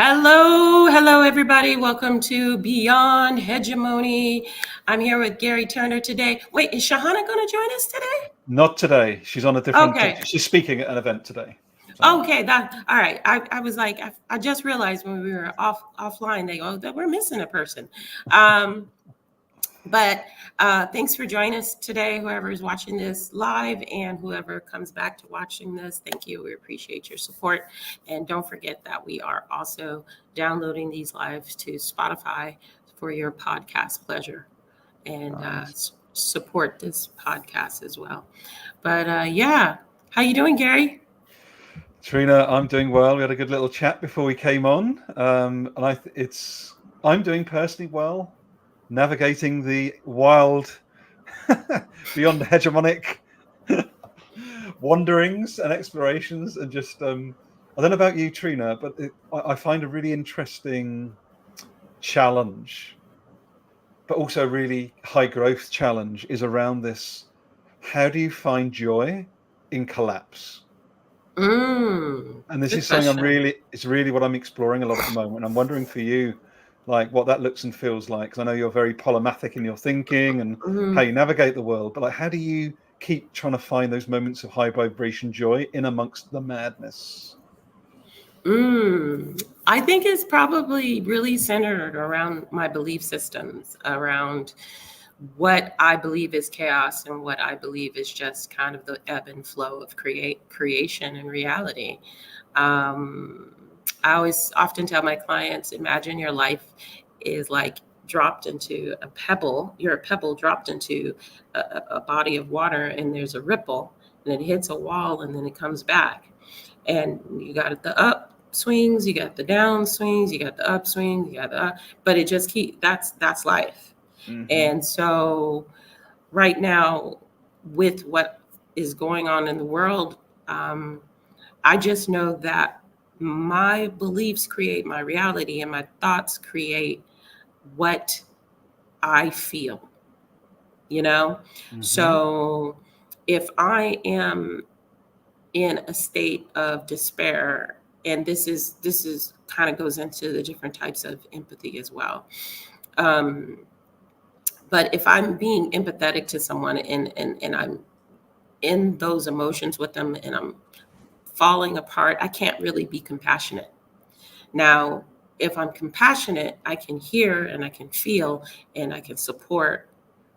Hello, everybody. Welcome to Beyond Hegemony. I'm here with Gary Turner today. Wait, is Sahana going to join us today? Not today. She's on a different. Okay. She's speaking at an event today. So. Okay, all right. I was like, I just realized when we were offline, they go that we're missing a person. But thanks for joining us today, whoever is watching this live and whoever comes back to watching this. Thank you. We appreciate your support. And don't forget that we are also downloading these lives to Spotify for your podcast pleasure and support this podcast as well. But yeah, how you doing, Gary? Trina, I'm doing well. We had a good little chat before we came on. And I'm doing personally well. Navigating the wild beyond hegemonic wanderings and explorations, and just I don't know about you, Trina, but I find a really interesting challenge, but also a really high growth challenge is around this. How do you find joy in collapse? And this is something it's really what I'm exploring a lot at the moment. I'm wondering for you, like what that looks and feels like, because I know you're very polymathic in your thinking and how you navigate the world, but like how do you keep trying to find those moments of high vibration joy in amongst the madness? I think it's probably really centered around my belief systems, around what I believe is chaos and what I believe is just kind of the ebb and flow of creation and reality. I always often tell my clients, imagine your life is like dropped into a pebble. You're a pebble dropped into a body of water, and there's a ripple, and it hits a wall, and then it comes back. And you got the up swings, you got the down swings, you got the up swings, you got the but it just that's life. And so right now, with what is going on in the world, I just know that my beliefs create my reality and my thoughts create what I feel, So if I am in a state of despair, and this is kind of goes into the different types of empathy as well. But if I'm being empathetic to someone and I'm in those emotions with them and I'm falling apart, I can't really be compassionate. Now, if I'm compassionate, I can hear and I can feel and I can support,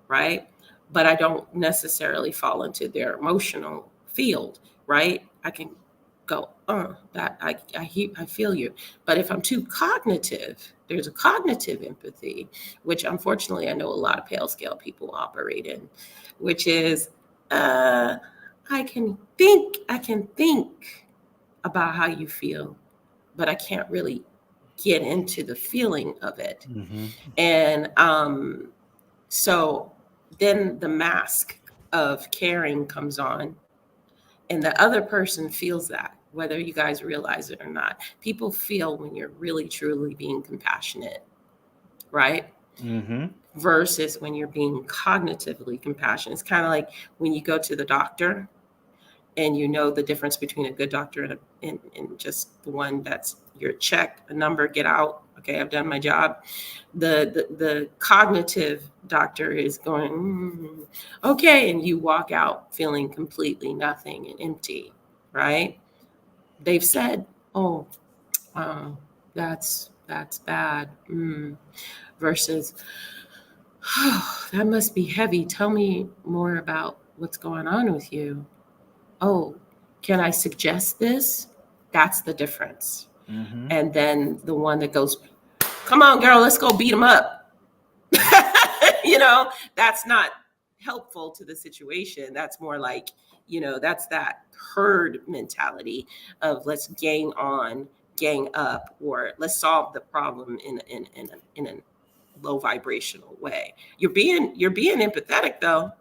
right? But I don't necessarily fall into their emotional field, right? I can go, that I feel you. But if I'm too cognitive, there's a cognitive empathy, which unfortunately I know a lot of pale scale people operate in, which is I can think about how you feel, but I can't really get into the feeling of it. And so then the mask of caring comes on, and the other person feels that, whether you guys realize it or not. People feel when you're really, truly being compassionate, right? Versus when you're being cognitively compassionate. It's kind of like when you go to the doctor and you know the difference between a good doctor and just the one that's your check, a number, get out. Okay, I've done my job. The cognitive doctor is going, okay, and you walk out feeling completely nothing and empty, right? They've said, that's bad. Versus, that must be heavy. Tell me more about what's going on with you. Oh, can I suggest this? That's the difference. And then the one that goes, come on, girl, let's go beat him up. That's not helpful to the situation. That's more like, that's that herd mentality of let's gang up, or let's solve the problem in a low vibrational way. You're being empathetic though,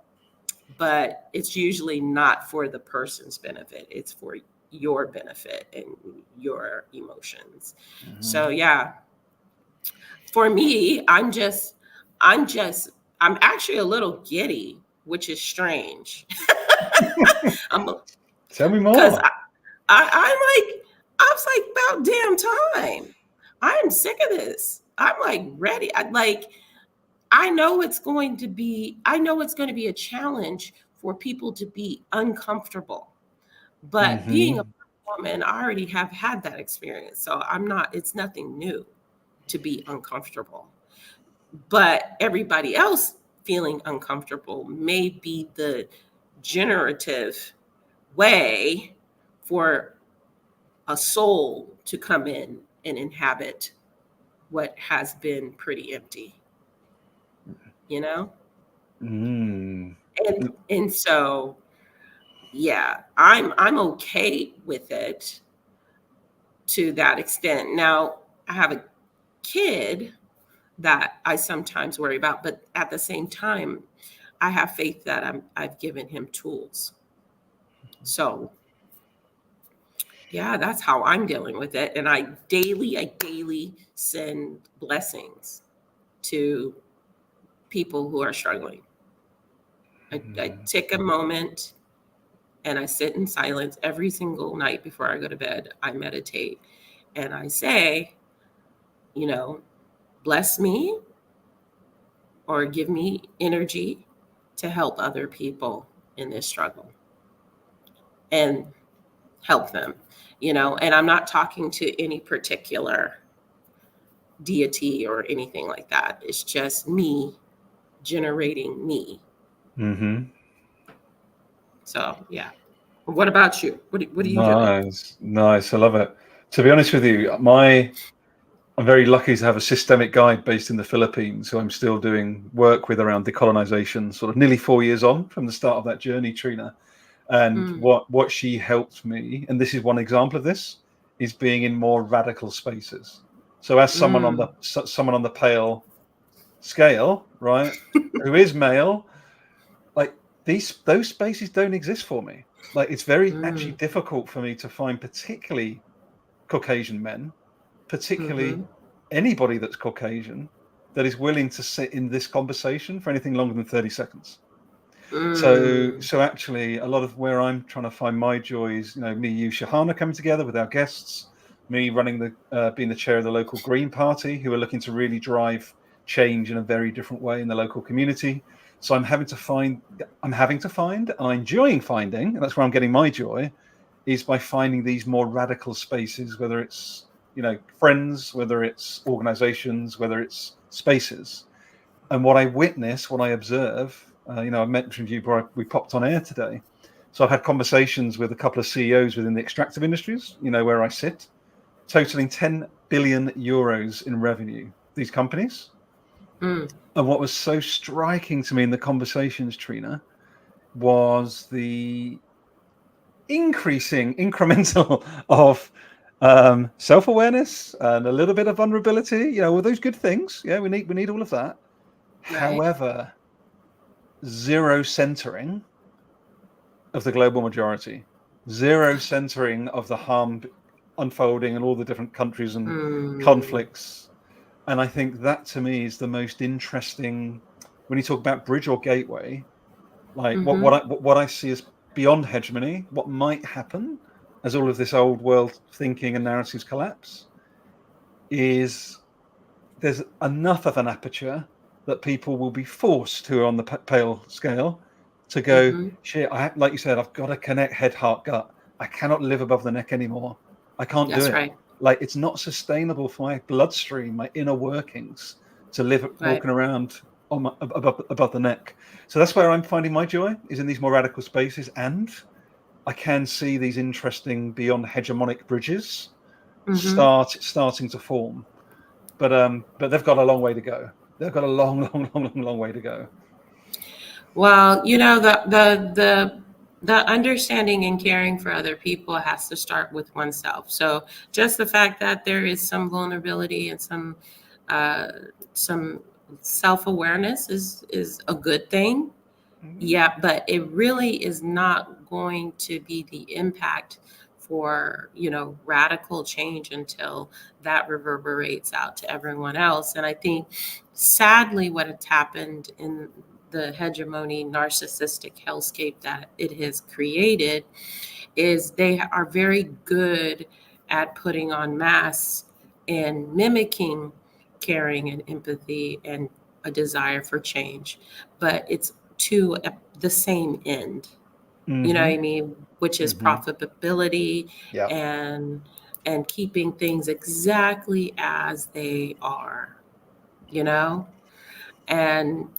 but it's usually not for the person's benefit. It's for your benefit and your emotions. So yeah, for me, I'm actually a little giddy, which is strange. Tell me more. Because I was like, about damn time. I am sick of this. I'm like ready. I know it's going to be a challenge for people to be uncomfortable. But being a Mm-hmm. woman, I already have had that experience. So it's nothing new to be uncomfortable. But everybody else feeling uncomfortable may be the generative way for a soul to come in and inhabit what has been pretty empty, you know? Mm. And so yeah, I'm okay with it to that extent. Now, I have a kid that I sometimes worry about, but at the same time, I have faith that I've given him tools. So yeah, that's how I'm dealing with it. And I daily send blessings to people who are struggling. I take a moment and I sit in silence every single night before I go to bed. I meditate and I say, you know, bless me or give me energy to help other people in this struggle and help them, and I'm not talking to any particular deity or anything like that. It's just me generating me. Mm-hmm. So yeah. What about you? What are you doing? Nice, nice. I love it. To be honest with you, I'm very lucky to have a systemic guide based in the Philippines, who I'm still doing work with around decolonization, sort of nearly 4 years on from the start of that journey, Trina. And Mm, what she helped me, and this is one example of this, is being in more radical spaces. So as mm, someone on the pale scale, right, who is male, like those spaces don't exist for me. Like it's very actually mm, difficult for me to find particularly Caucasian men, particularly mm-hmm, anybody that's Caucasian, that is willing to sit in this conversation for anything longer than 30 seconds. mm, So actually, a lot of where I'm trying to find my joy is, me, you, Sahana coming together with our guests, me running being the chair of the local Green Party, who are looking to really drive change in a very different way in the local community. So I'm having to find, and I'm enjoying finding, and that's where I'm getting my joy, is by finding these more radical spaces, whether it's friends, whether it's organizations, whether it's spaces. And what I witness, what I observe, I mentioned to you before we popped on air today. So I've had conversations with a couple of CEOs within the extractive industries, where I sit, totaling 10 billion euros in revenue, these companies. mm, And what was so striking to me in the conversations, Trina, was the increasing incremental of self-awareness and a little bit of vulnerability, all those good things. Yeah, we need all of that. right. However, zero centering of the global majority, zero centering of the harm unfolding in all the different countries and Mm, conflicts. And I think that to me is the most interesting when you talk about bridge or gateway. Like mm-hmm, what I see as beyond hegemony, what might happen as all of this old world thinking and narratives collapse, is there's enough of an aperture that people will be forced, who are on the pale scale, to go, mm-hmm. shit, like you said, I've got to connect head, heart, gut. I cannot live above the neck anymore. I can't do That's it. right. Like it's not sustainable for my bloodstream, my inner workings, to live Right. walking around on above the neck. So that's where I'm finding my joy, is in these more radical spaces. And I can see these interesting beyond hegemonic bridges Mm-hmm. starting to form. But they've got a long way to go. They've got a long, long, long, long, long way to go. Well, the understanding and caring for other people has to start with oneself. So just the fact that there is some vulnerability and uh, some self awareness is a good thing. Yeah, but it really is not going to be the impact for, radical change until that reverberates out to everyone else. And I think sadly what has happened in the hegemony narcissistic hellscape that it has created is they are very good at putting on masks and mimicking caring and empathy and a desire for change, but it's to the same end. You know what I mean? Which is profitability Yeah. and keeping things exactly as they are, you know? And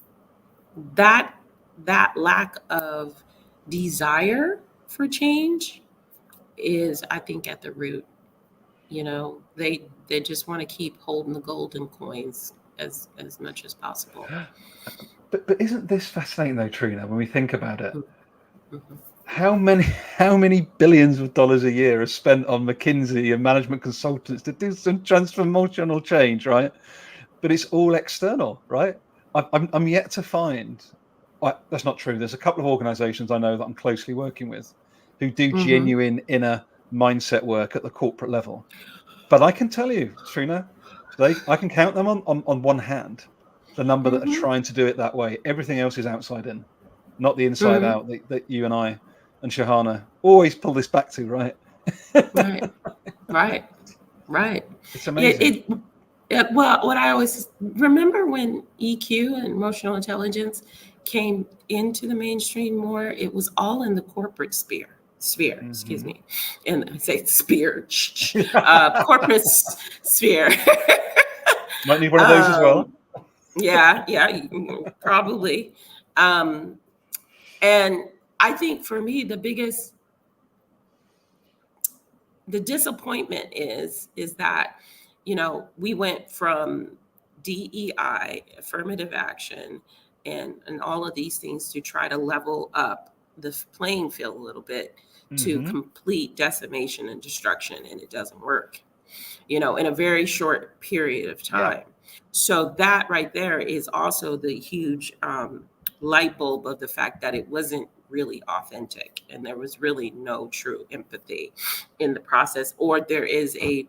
that lack of desire for change is, I think, at the root. You know, they just want to keep holding the golden coins as much as possible. But isn't this fascinating though, Trina, when we think about it? Mhm. How many billions of dollars a year are spent on McKinsey and management consultants to do some transformational change, right? But it's all external, right? I'm yet to find. That's not true. There's a couple of organisations I know that I'm closely working with who do Mhm. genuine inner mindset work at the corporate level. But I can tell you, Trina, I can count them on one hand, the number that are Mhm. trying to do it that way. Everything else is outside in, not the inside Mhm. out that you and I and Sahana always pull this back to, right? Right. Right. Right. It's It, amazing. it well, what I always remember when EQ and emotional intelligence came into the mainstream more, it was all in the corporate sphere, excuse Mm-hmm. me. And I say sphere, corporate sphere. Might need one of those as well. um, yeah, yeah, probably. Um, and I think for me, the disappointment is that, you know, we went from DEI, affirmative action, and all of these things to try to level up the playing field a little bit to Mm-hmm. complete decimation and destruction, and it doesn't work, you know, in a very short period of Yeah. time. So that right there is also the huge light bulb of the fact that it wasn't really authentic and there was really no true empathy in the process, or there is a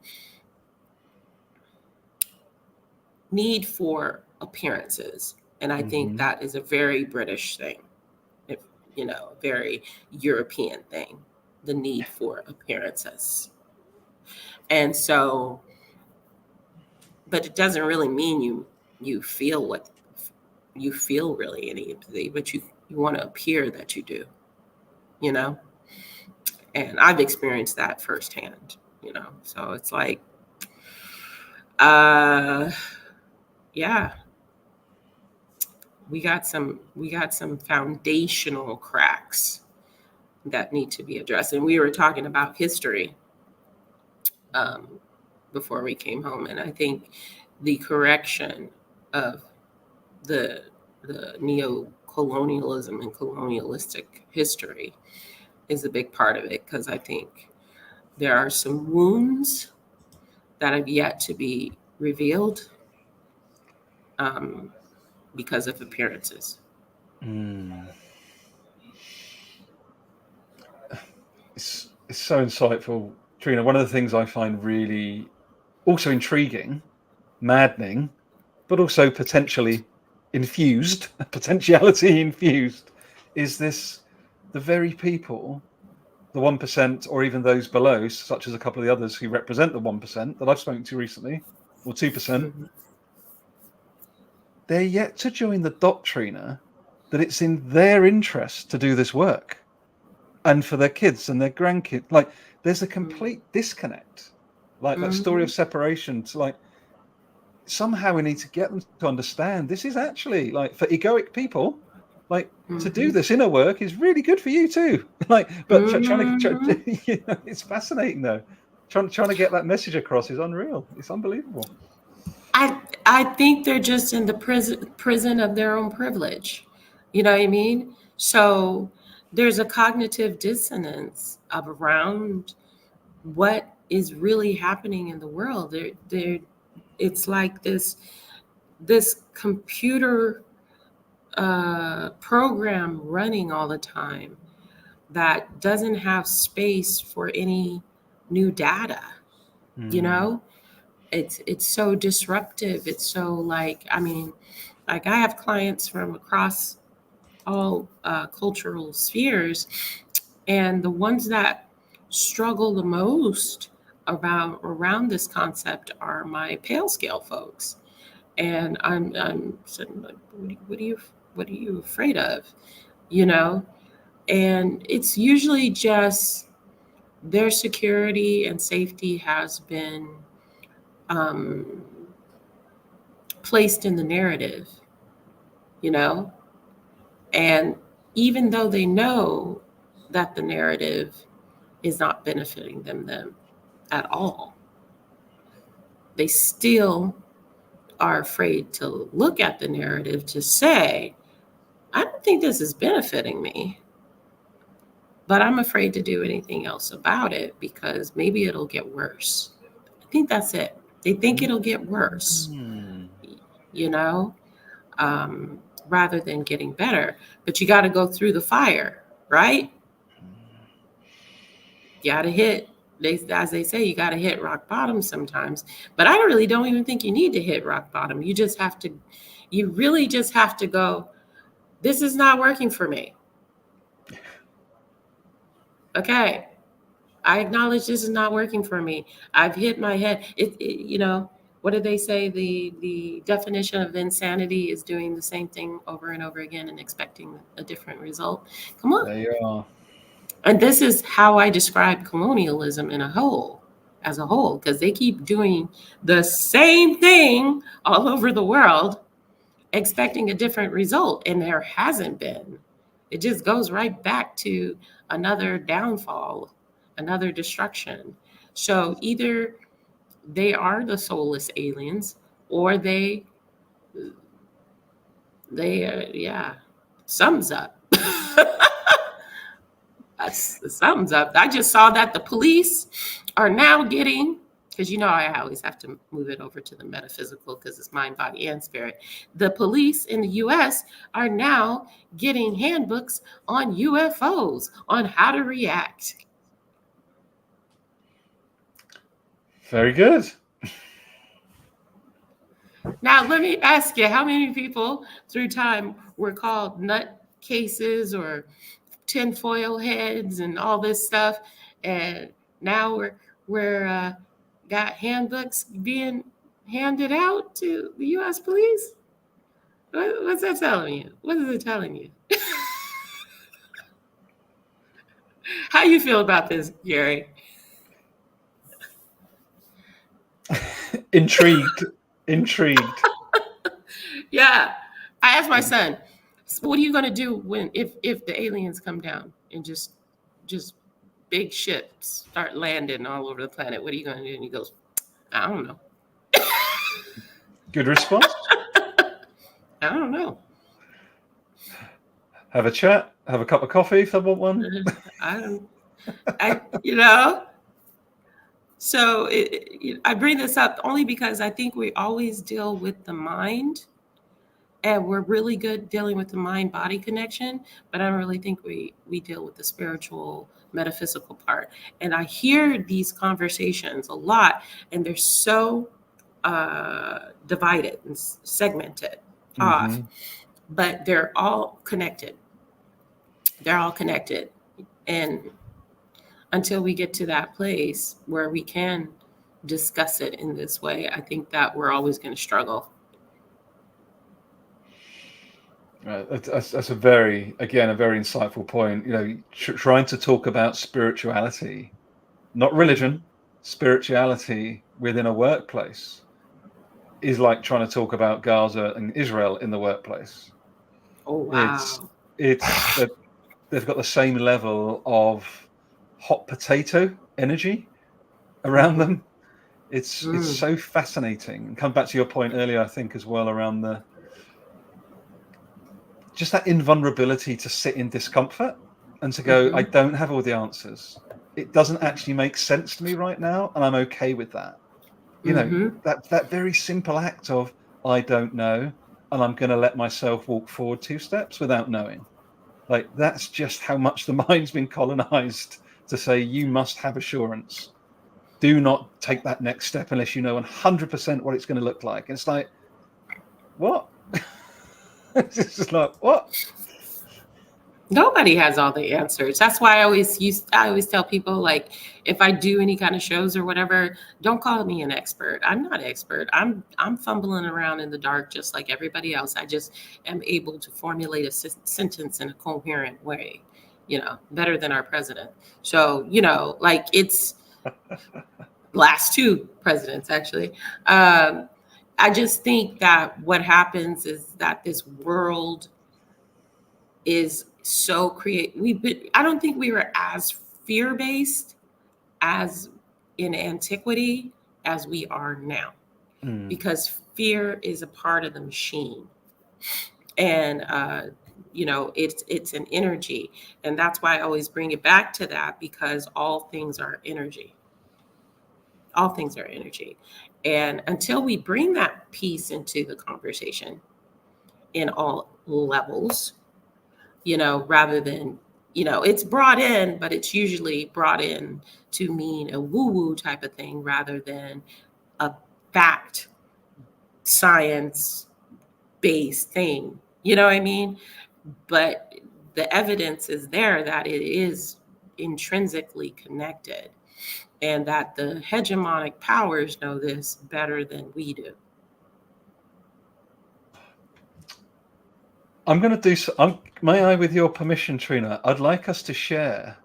need for appearances. And I think Mm-hmm. that is a very British thing, if, you know, a very European thing, the need for appearances. And so, but it doesn't really mean you feel what you feel really any empathy, but you want to appear that you do, you know? And I've experienced that firsthand, you know. So it's like, uh yeah, we got some foundational cracks that need to be addressed. And we were talking about history um, before we came home, and I think the correction of the neo-colonialism and colonialistic history is a big part of it, because I think there are some wounds that have yet to be revealed um, because of appearances. Mm. It's so insightful, Trina. One of the things I find really also intriguing, maddening, but also potentially infused, potentiality infused, is this the very people, the 1%, or even those below, such as a couple of the others who represent the 1% that I've spoken to recently, or 2%, Mhm. they're yet to join the doctrina that it's in their interest to do this work and for their kids and their grandkids. Like, there's a complete disconnect, like that story Mhm. of separation. To like, somehow we need to get them to understand this is actually like for egoic people, like to do Mhm. this inner work is really good for you too. Like, but Mhm. you know, it's fascinating though. Trying to get that message across is unreal. It's unbelievable. I think they're just in the prison of their own privilege. You know what I mean? So there's a cognitive dissonance of around what is really happening in the world. It's like this computer program running all the time that doesn't have space for any new data. You Mm, know, it's so disruptive. It's so like, I mean, like I have clients from across all cultural spheres, and the ones that struggle the most around this concept are my pale scale folks, and I'm saying, like, what are you afraid of, you know? And it's usually just their security and safety has been um, placed in the narrative, you know? And even though they know that the narrative is not benefiting them at all, they still are afraid to look at the narrative to say, I don't think this is benefiting me, but I'm afraid to do anything else about it because maybe it'll get worse. I think that's it. They think it'll get worse, you know, rather than getting better. But you got to go through the fire, right? You got to hit, as they say, you got to hit rock bottom sometimes. But I really don't even think you need to hit rock bottom. You really just have to go, this is not working for me. Okay. I acknowledge this is not working for me. I've hit my head. What did they say? The definition of insanity is doing the same thing over and over again and expecting a different result. Come on. There you are. And this is how I describe colonialism as a whole, because they keep doing the same thing all over the world, expecting a different result, and there hasn't been. It just goes right back to another downfall, another destruction. So either they are the soulless aliens, or sums up. That's the sums up. I just saw that the police are now getting, because I always have to move it over to the metaphysical because it's mind, body, and spirit. The police in the US are now getting handbooks on UFOs, on how to react. Very good. Now, let me ask you, how many people through time were called nut cases or tinfoil heads and all this stuff, and now we're got handbooks being handed out to the U.S. police? What's that telling you? What is it telling you? How you feel about this, Gary? Intrigued. Yeah, I asked my son, what are you going to do if the aliens come down and just big ships start landing all over the planet? What are you going to do? And he goes, I don't know. Good response. I don't know. Have a chat. Have a cup of coffee if I want one. So I bring this up only because I think we always deal with the mind, and we're really good dealing with the mind-body connection, but I don't really think we deal with the spiritual, metaphysical part. And I hear these conversations a lot, and they're so divided and segmented off, but they're all connected. And until we get to that place where we can discuss it in this way, I think that we're always going to struggle. That's a very insightful point. Trying to talk about spirituality, not religion, spirituality within a workplace is like trying to talk about Gaza and Israel in the workplace. Oh, wow. They've got the same level of hot potato energy around them. It's so fascinating. And come back to your point earlier, I think, as well, around just that invulnerability to sit in discomfort and to go, I don't have all the answers. It doesn't actually make sense to me right now, and I'm okay with that. That very simple act of, I don't know, and I'm going to let myself walk forward 2 steps without knowing. Like, that's just how much the mind's been colonized to say, you must have assurance. Do not take that next step unless you know 100% what it's going to look like. And it's like, what? It's just like, what? Nobody has all the answers. That's why I always tell people, like, if I do any kind of shows or whatever, don't call me an expert. I'm not an expert. I'm fumbling around in the dark just like everybody else. I just am able to formulate a sentence in a coherent way, better than our president. So, like, it's last two presidents actually. I just think that what happens is that this world is so I don't think we were as fear-based as in antiquity as we are now, because fear is a part of the machine. And it's an energy, and that's why I always bring it back to that, because all things are energy. All things are energy. And until we bring that piece into the conversation in all levels, rather than, it's brought in, but it's usually brought in to mean a woo-woo type of thing rather than a fact, science-based thing. You know what I mean? But the evidence is there that it is intrinsically connected, and that the hegemonic powers know this better than we do. I'm going to do so. May I, with your permission, Trina, I'd like us to share,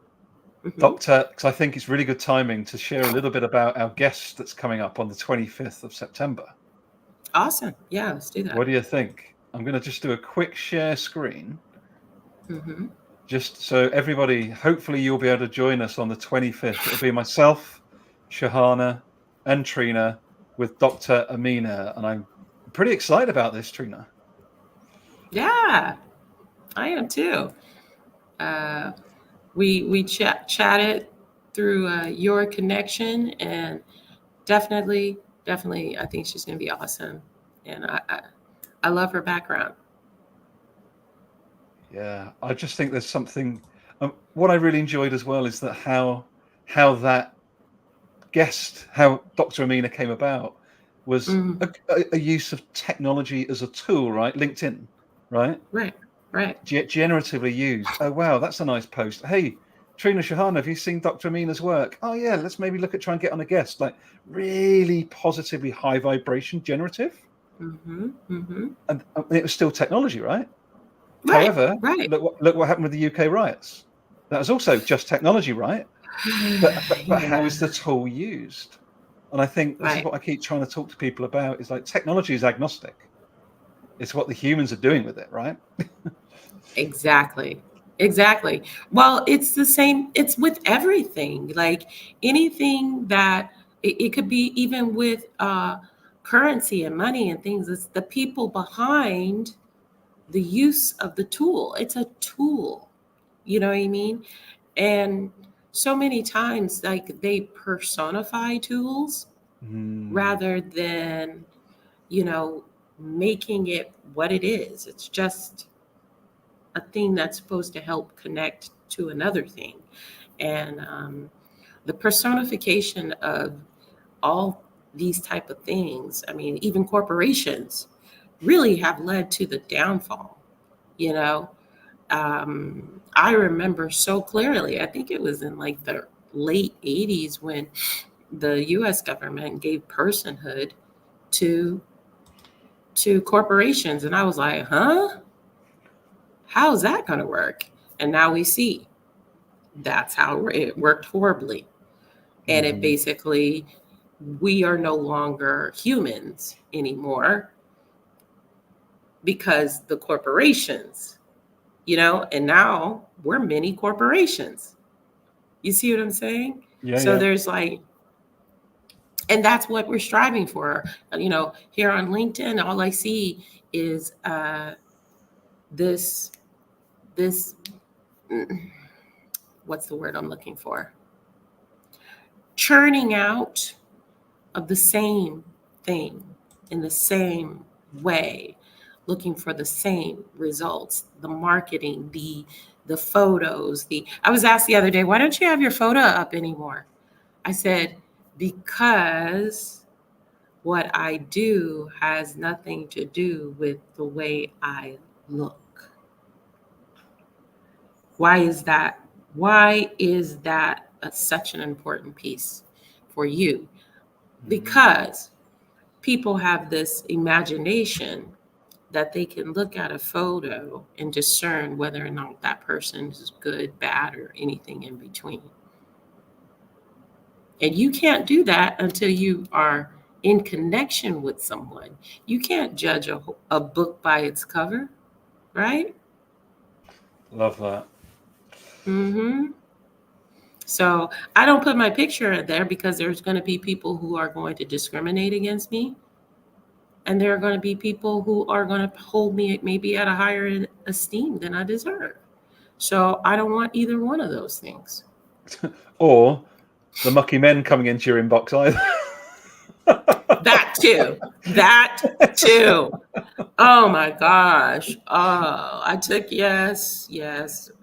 Mm-hmm. because I think it's really good timing to share a little bit about our guest that's coming up on the 25th of September. Awesome. Yeah, let's do that. What do you think? I'm going to just do a quick share screen. Mm-hmm. Just so everybody, hopefully you'll be able to join us on the 25th. It'll be myself, Sahana, and Trina with Dr. Amina. And I'm pretty excited about this, Trina. Yeah, I am too. We chatted through your connection, and definitely, I think she's going to be awesome. And I love her background. Yeah, I just think there's something. What I really enjoyed as well is that how that guest, how Dr. Amina came about, was Mm, a use of technology as a tool, right? LinkedIn, right? right, right. Generatively used. Oh wow, that's a nice post. Hey, Trina Shahana, have you seen Dr. Amina's work? Oh yeah, let's maybe look at trying to get on a guest. Like really positively high vibration, generative, Mm-hmm, mm-hmm. and it was still technology, right? Right, However, right. look what happened with the UK riots. That was also just technology, right? But how Yeah, is the tool used? And I think this is right. what I keep trying to talk to people about. Is like technology is agnostic. It's what the humans are doing with it, right? Exactly. Exactly. Well, it's the same. It's with everything. Like anything that it could be, even with currency and money and things. It's the people behind the use of the tool. It's a tool. You know what I mean? And so many times, like, they personify tools Mm, rather than, you know, making it what it is. It's just a thing that's supposed to help connect to another thing. And the personification of all these type of things, I mean, even corporations really have led to the downfall. You know, I remember so clearly, I think it was in like the late 80s when the US government gave personhood to corporations, and I was like, huh, how's that going to work? And now we see that's how it worked horribly. And it mhm. basically, we are no longer humans anymore because the corporations, and now we're many corporations. You see what I'm saying? Yeah, So yeah. there's like, and that's what we're striving for. Here on LinkedIn, all I see is this, this, mm, what's the word I'm looking for? Churning out of the same thing in the same way, looking for the same results, the marketing, the photos. The I was asked the other day, why don't you have your photo up anymore? I said, because what I do has nothing to do with the way I look. Why is that? Why is that such an important piece for you? Because people have this imagination that they can look at a photo and discern whether or not that person is good, bad, or anything in between. And you can't do that until you are in connection with someone. You can't judge a book by its cover, right? Love that. Mm-hmm. So I don't put my picture in there because there's going to be people who are going to discriminate against me. And there are going to be people who are going to hold me maybe at a higher esteem than I deserve. So I don't want either one of those things. Or the mucky men coming into your inbox either. That too. That too. Oh my gosh. Oh, I took, yes.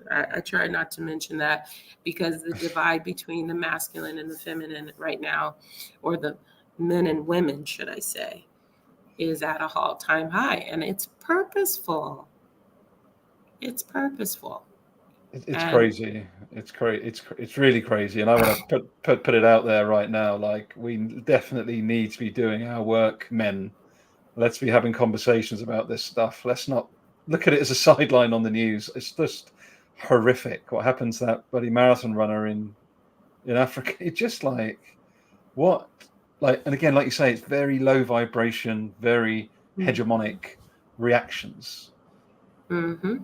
I try not to mention that because the divide between the masculine and the feminine right now, or the men and women, should I say, is at a all-time high. And it's purposeful. It's purposeful. It's And crazy. It's really crazy, and I want to put it out there right now. Like, we definitely need to be doing our work, men. Let's be having conversations about this stuff. Let's not look at it as a sideline on the news. It's just horrific what happens to that bloody marathon runner in Africa. It's just like, what, like, and again, like you say, it's very low vibration, very hegemonic reactions. mm-hmm.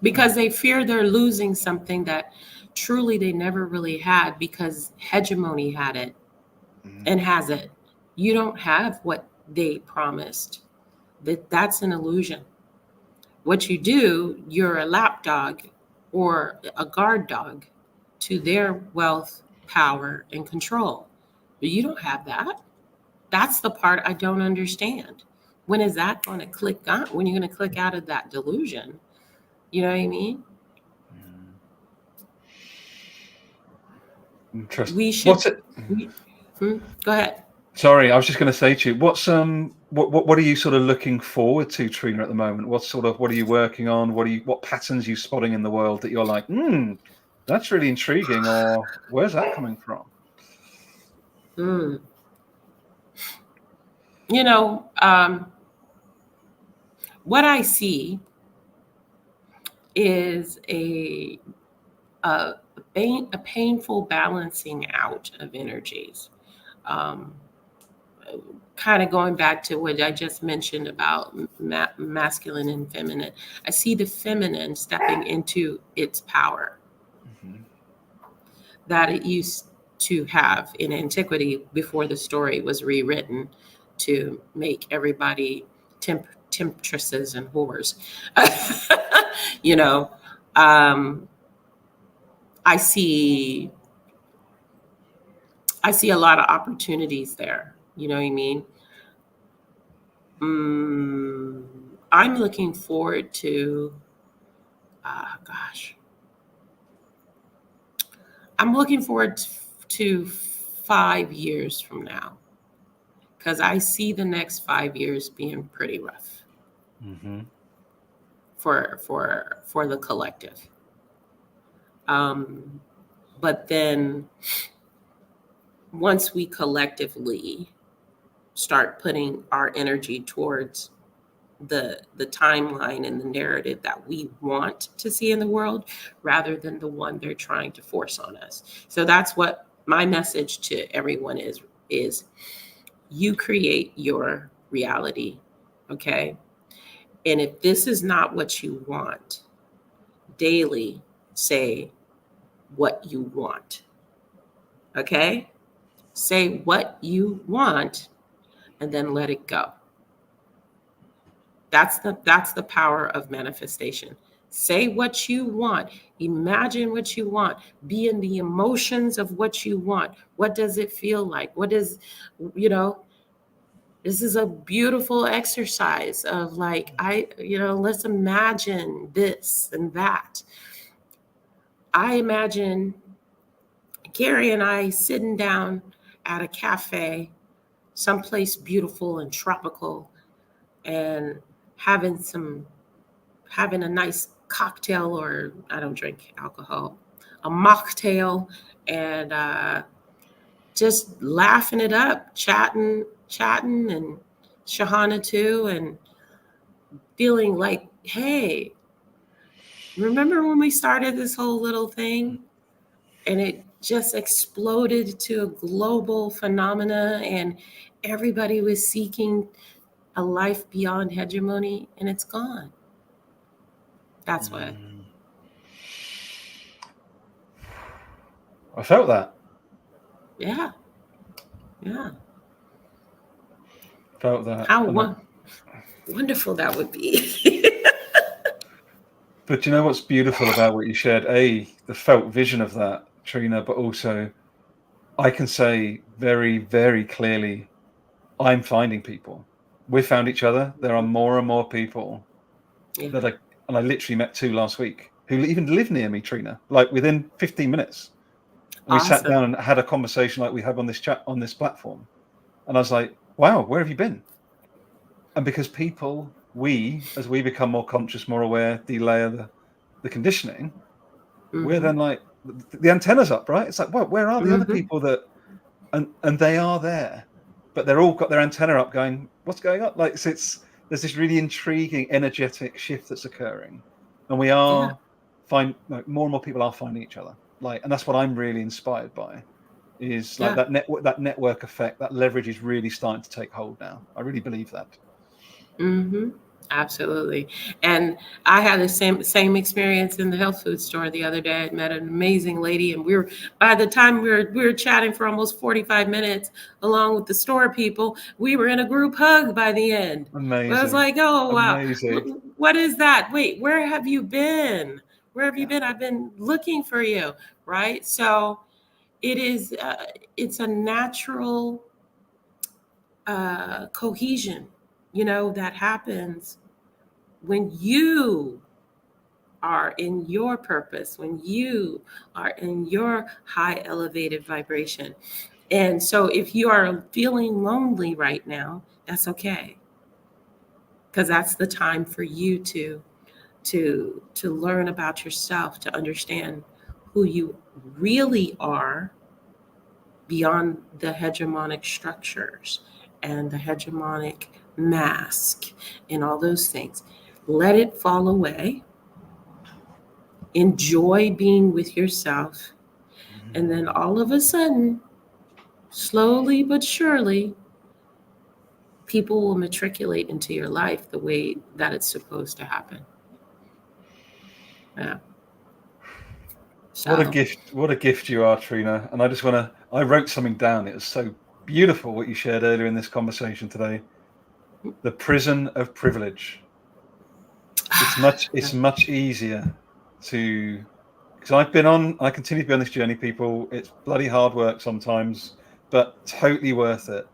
Because they fear they're losing something that truly they never really had because hegemony had it and has it. You don't have what they promised. That's an illusion. What you do, you're a lapdog or a guard dog to their wealth, power, and control. But you don't have that. That's the part I don't understand. When is that going to click on? When you're going to click out of that delusion? You know what I mean? Interesting. We should. What's it? Go ahead. Sorry, I was just going to say to you, what are you sort of looking forward to, Trina, at the moment? What are you working on? What patterns are you spotting in the world that you're like, that's really intriguing, or where's that coming from? Mm. You know, what I see is a, a painful balancing out of energies. Um, kind of going back to what I just mentioned about masculine and feminine. I see the feminine stepping into its power that it used to have in antiquity before the story was rewritten to make everybody temptresses and whores. you know, um, I see a lot of opportunities there. You know what I mean? I'm looking forward to, gosh, I'm looking forward to 5 years from now because I see the next 5 years being pretty rough for the collective. But then once we collectively start putting our energy towards the timeline and the narrative that we want to see in the world rather than the one they're trying to force on us. So that's what my message to everyone is you create your reality, okay? And if this is not what you want, daily say what you want. Okay? Say what you want and then let it go. That's the power of manifestation. Say what you want. Imagine what you want. Be in the emotions of what you want. What does it feel like? What is, you know, this is a beautiful exercise of like, let's imagine this and that. I imagine Gary and I sitting down at a cafe, someplace beautiful and tropical, and having a nice cocktail, or I don't drink alcohol, a mocktail, and just laughing it up, chatting, and Sahana too, and feeling like, hey, remember when we started this whole little thing and it just exploded to a global phenomena and everybody was seeking a life beyond hegemony and it's gone. That's what. I felt that. Yeah. Yeah. Felt that. How wonderful that would be. But you know what's beautiful about what you shared? The felt vision of that, Trina, but also I can say very, very clearly, I'm finding people. We found each other. There are more and more people Yeah. and I literally met 2 last week who even live near me, Trina, like within 15 minutes. And we sat Awesome. down and had a conversation like we have on this chat, on this platform. And I was like, wow, where have you been? And because people, as we become more conscious, more aware, delayer the conditioning, we're then like, the antenna's up, right? It's like, well, where are the other people that, and they are there, but they're all got their antenna up going, what's going on? Like, so there's this really intriguing, energetic shift that's occurring. And we are more and more people are finding each other. Like, and that's what I'm really inspired by, is like that network effect, that leverage is really starting to take hold now. I really believe that. Absolutely. And I had the same experience in the health food store the other day. I met an amazing lady, and by the time we were chatting for almost 45 minutes along with the store people, we were in a group hug by the end. Amazing. I was like, oh wow. Amazing. What is that? Wait, where have you been? Where have you been? I've been looking for you, right? So it is it's a natural cohesion, that happens when you are in your purpose, when you are in your high elevated vibration. And so if you are feeling lonely right now, that's okay. Because that's the time for you to learn about yourself, to understand who you really are beyond the hegemonic structures and the hegemonic mask and all those things. Let it fall away. Enjoy being with yourself. And then all of a sudden, slowly but surely, people will matriculate into your life the way that it's supposed to happen. Yeah. So, What a gift you are, Trina. And I wrote something down. It was so beautiful what you shared earlier in this conversation today. The prison of privilege. It's much easier to, because I continue to be on this journey, people. It's bloody hard work sometimes, but totally worth it.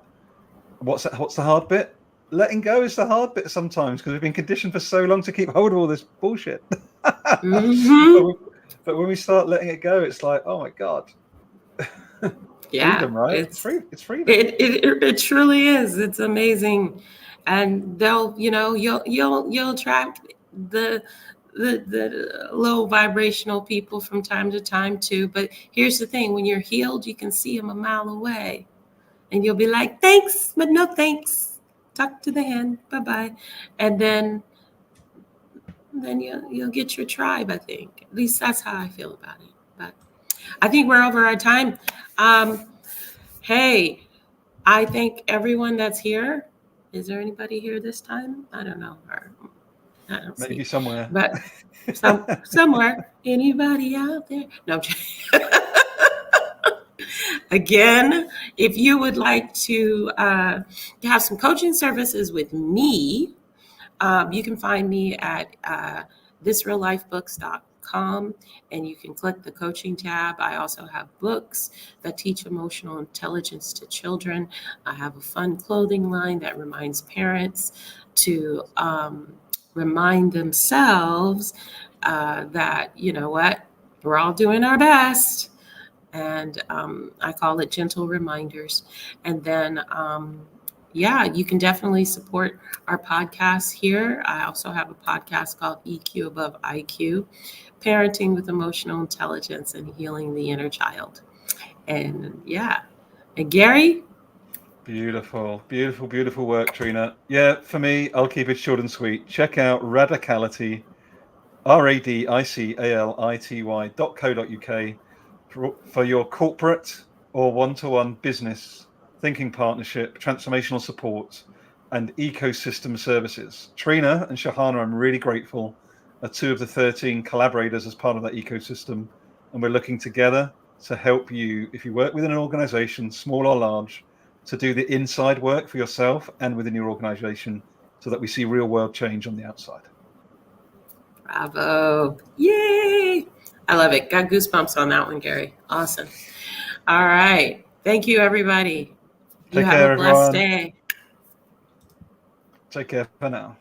What's the hard bit? Letting go is the hard bit sometimes, because we've been conditioned for so long to keep hold of all this bullshit. But when we start letting it go, it's like, oh my God. yeah, Freedom, right? It's freedom. It truly is. It's amazing. And you'll attract the low vibrational people from time to time too. But here's the thing: when you're healed, you can see them a mile away, and you'll be like, "Thanks, but no thanks." Tuck to the hand, bye bye, and then you'll get your tribe. I think at least that's how I feel about it. But I think we're over our time. Hey, I thank everyone that's here. Is there anybody here this time? I don't know. I don't see. Maybe somewhere. But somewhere. Anybody out there? No. Again, if you would like to have some coaching services with me, you can find me at thisreallifebooks.com, and you can click the coaching tab. I also have books that teach emotional intelligence to children. I have a fun clothing line that reminds parents to remind themselves that, you know what, we're all doing our best. And I call it gentle reminders. And then yeah, you can definitely support our podcast here. I also have a podcast called EQ Above IQ, Parenting with Emotional Intelligence and Healing the Inner Child. And yeah, and Gary, Beautiful, beautiful, beautiful work, Trina. Yeah, for me, I'll keep it short and sweet. Check out Radicality, radicality.co.uk for your corporate or one-to-one business thinking partnership, transformational support, and ecosystem services. Trina and Sahana, I'm really grateful, are 2 of the 13 collaborators as part of that ecosystem, and we're looking together to help you, if you work within an organization, small or large, to do the inside work for yourself and within your organization so that we see real world change on the outside. bravo. Yay. I love it. Got goosebumps on that one, Gary. Awesome. All right. Thank you, everybody. You Take have a care, blessed everyone. day. Take care for now.